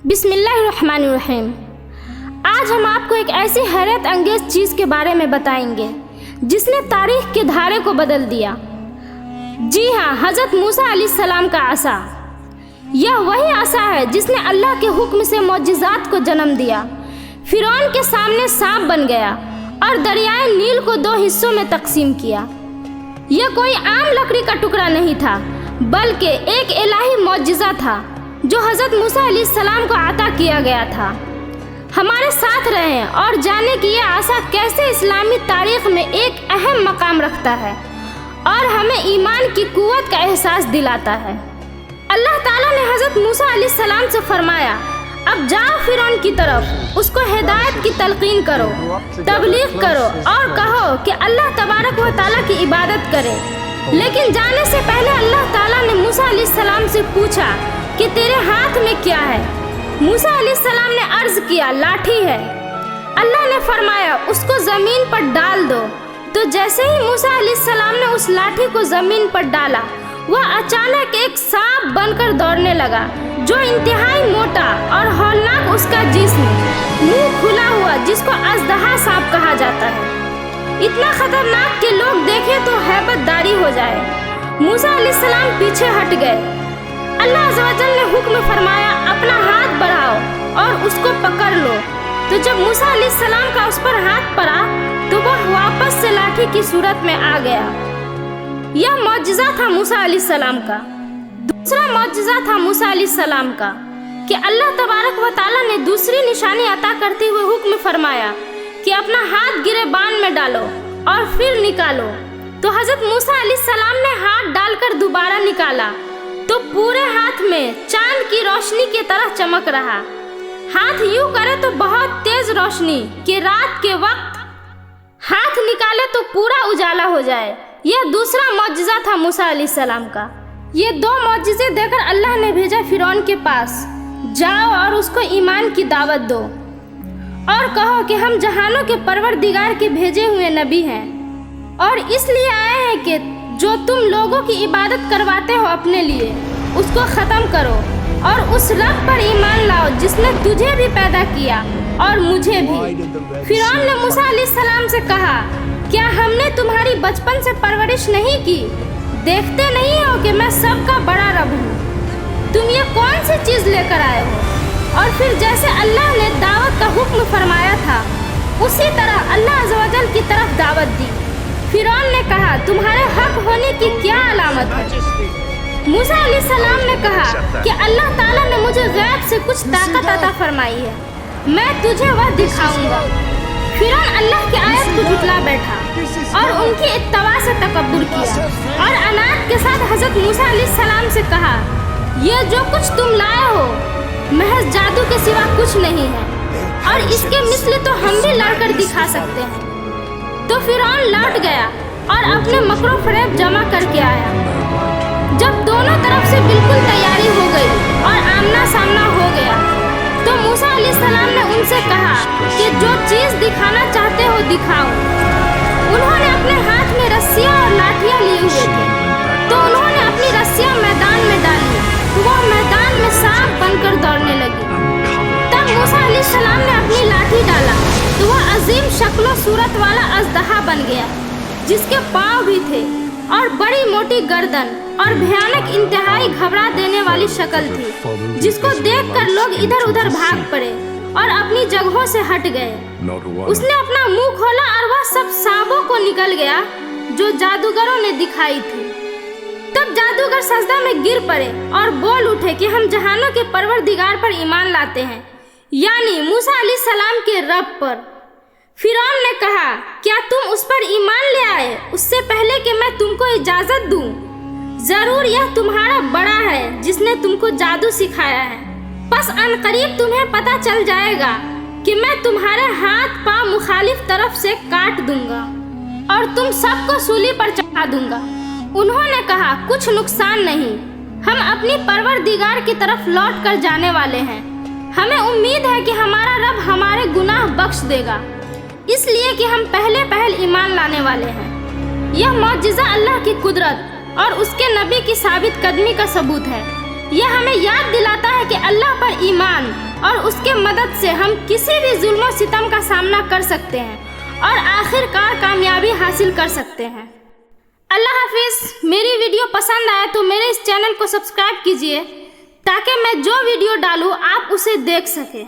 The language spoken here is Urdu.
بسم اللہ الرحمن الرحیم۔ آج ہم آپ کو ایک ایسی حیرت انگیز چیز کے بارے میں بتائیں گے جس نے تاریخ کے دھارے کو بدل دیا۔ جی ہاں، حضرت موسیٰ علیہ السلام کا عصا۔ یہ وہی عصا ہے جس نے اللہ کے حکم سے معجزات کو جنم دیا، فرعون کے سامنے سانپ بن گیا اور دریائے نیل کو 2 حصوں میں تقسیم کیا۔ یہ کوئی عام لکڑی کا ٹکڑا نہیں تھا، بلکہ ایک الہی معجزہ تھا جو حضرت موسیٰ علیہ السلام کو عطا کیا گیا تھا۔ ہمارے ساتھ رہیں اور جانیں کہ یہ عصا کیسے اسلامی تاریخ میں ایک اہم مقام رکھتا ہے اور ہمیں ایمان کی قوت کا احساس دلاتا ہے۔ اللہ تعالیٰ نے حضرت موسیٰ علیہ السلام سے فرمایا، اب جاؤ فرعون کی طرف، اس کو ہدایت کی تلقین کرو، تبلیغ کرو اور کہو کہ اللہ تبارک و تعالیٰ کی عبادت کرے۔ لیکن جانے سے پہلے اللہ تعالیٰ نے موسیٰ علیہ السلام سے پوچھا کہ تیرے ہاتھ میں کیا ہے؟ موسیٰ علیہ السلام نے عرض کیا، لاٹھی ہے۔ اللہ نے فرمایا، اس کو زمین پر ڈال دو۔ تو جیسے ہی موسیٰ علیہ السلام نے اس لاٹھی کو زمین پر ڈالا، وہ اچانک ایک سانپ بن کر دوڑنے لگا جو انتہائی موٹا اور ہولناک اس کا جسم، منہ کھلا ہوا، جس کو اژدہا سانپ کہا جاتا ہے، اتنا خطرناک کہ لوگ دیکھیں تو ہیبت داری ہو جائے۔ موسیٰ علیہ السلام پیچھے ہٹ گئے۔ اللہ عز و جل نے حکم فرمایا، اپنا ہاتھ بڑھاؤ اور اس کو پکڑ لو۔ تو جب موسیٰ علیہ السلام کا اس پر ہاتھ پڑا تو وہ واپس سے لاٹھی کی صورت میں آ گیا۔ یہ معجزہ تھا موسیٰ علیہ السلام کا۔ دوسرا معجزہ تھا موسیٰ علیہ السلام کا کہ اللہ تبارک و تعالیٰ نے دوسری نشانی عطا کرتے ہوئے حکم فرمایا کہ اپنا ہاتھ گرے بان میں ڈالو اور پھر نکالو۔ تو حضرت موسیٰ علیہ السلام نے ہاتھ ڈال کر دوبارہ نکالا تو پورے ہاتھ میں چاند کی روشنی کی طرح چمک رہا۔ ہاتھ یوں کرے تو بہت تیز روشنی کہ رات کے وقت ہاتھ نکالے تو پورا اجالا ہو جائے۔ یہ دوسرا معجزہ تھا موسیٰ علیہ السلام کا۔ یہ 2 معجزے دے کر اللہ نے بھیجا فرعون کے پاس، جاؤ اور اس کو ایمان کی دعوت دو اور کہو کہ ہم جہانوں کے پروردگار کے بھیجے ہوئے نبی ہیں، اور اس لیے آئے ہیں کہ جو تم لوگوں کی عبادت کرواتے ہو اپنے لیے، اس کو ختم کرو اور اس رب پر ایمان لاؤ جس نے تجھے بھی پیدا کیا اور مجھے بھی۔ فرعون نے موسیٰ علیہ السلام سے کہا، کیا ہم نے تمہاری بچپن سے پرورش نہیں کی؟ دیکھتے نہیں ہو کہ میں سب کا بڑا رب ہوں؟ تم یہ کون سی چیز لے کر آئے ہو؟ اور پھر جیسے اللہ نے دعوت کا حکم فرمایا تھا اسی طرح اللہ عز و جل کی طرف دعوت دی۔ فرعون نے کہا، تمہارے حق ہونے کی کیا علامت ہے؟ موسیٰ علیہ السلام نے کہا کہ اللہ تعالیٰ نے مجھے غیب سے کچھ طاقت عطا فرمائی ہے، میں تجھے وہ دکھاؤں گا۔ فرعون اللہ کی آیت کو جھٹلا بیٹھا اور ان کی اتباع سے تکبر کیا اور عناد کے ساتھ حضرت موسیٰ علیہ السلام سے کہا، یہ جو کچھ تم لائے ہو محض جادو کے سوا کچھ نہیں ہے، اور اس کے مثل تو ہم بھی لڑ کر دکھا سکتے ہیں۔ تو فرعون لوٹ گیا اور اپنے مکر و فریب جمع کر کے آیا۔ جب دونوں طرف سے بالکل تیاری ہو گئی اور آمنا سامنا ہو گیا تو موسیٰ علیہ السلام نے ان سے کہا کہ جو چیز دکھانا چاہتے ہو دکھاؤ۔ انہوں نے اپنے ہاتھ میں رسیاں اور لاٹھیاں لیے ہوئے تھے، تو انہوں نے اپنی رسیاں میدان میں ڈالی تو وہ میدان میں سانپ بن کر دوڑنے لگی۔ تب موسیٰ علیہ السلام نے اپنی لاٹھی ڈالا تو وہ عظیم شکل و صورت والا اژدہا بن گیا جس کے پاؤں بھی تھے اور بڑی موٹی گردن اور بھیانک انتہائی گھبرا دینے والی شکل تھی، جس کو دیکھ کر لوگ ادھر ادھر بھاگ پڑے اور اپنی جگہوں سے ہٹ گئے۔ اس نے اپنا منہ کھولا اور وہ سب سانپوں کو نکل گیا جو جادوگروں نے دکھائی تھی۔ تب جادوگر سجدہ میں گر پڑے اور بول اٹھے کہ ہم جہانوں کے پروردگار پر ایمان لاتے ہیں، یعنی موسیٰ علیہ السلام کے رب پر۔ فرعون نے کہا، کیا تم اس پر ایمان لے آئے اس سے پہلے کہ میں تم کو اجازت دوں؟ ضرور یہ تمہارا بڑا ہے جس نے تم کو جادو سکھایا ہے، پس ان قریب تمہیں پتہ چل جائے گا کہ میں تمہارے ہاتھ پاؤں مخالف طرف سے کاٹ دوں گا اور تم سب کو سولی پر چڑھا دوں گا۔ انہوں نے کہا، کچھ نقصان نہیں، ہم اپنی پروردگار کی طرف لوٹ کر جانے والے ہیں، ہمیں امید ہے کہ ہمارا رب ہمارے گناہ بخش دے گا، اس لیے کہ ہم پہلے ایمان لانے والے ہیں۔ یہ معجزہ اللہ کی قدرت اور اس کے نبی کی ثابت قدمی کا ثبوت ہے۔ یہ ہمیں یاد دلاتا ہے کہ اللہ پر ایمان اور اس کے مدد سے ہم کسی بھی ظلم و ستم کا سامنا کر سکتے ہیں اور آخرکار کامیابی حاصل کر سکتے ہیں۔ اللہ حافظ۔ میری ویڈیو پسند آئے تو میرے اس چینل کو سبسکرائب کیجیے تاکہ میں جو ویڈیو ڈالوں آپ اسے دیکھ سکیں۔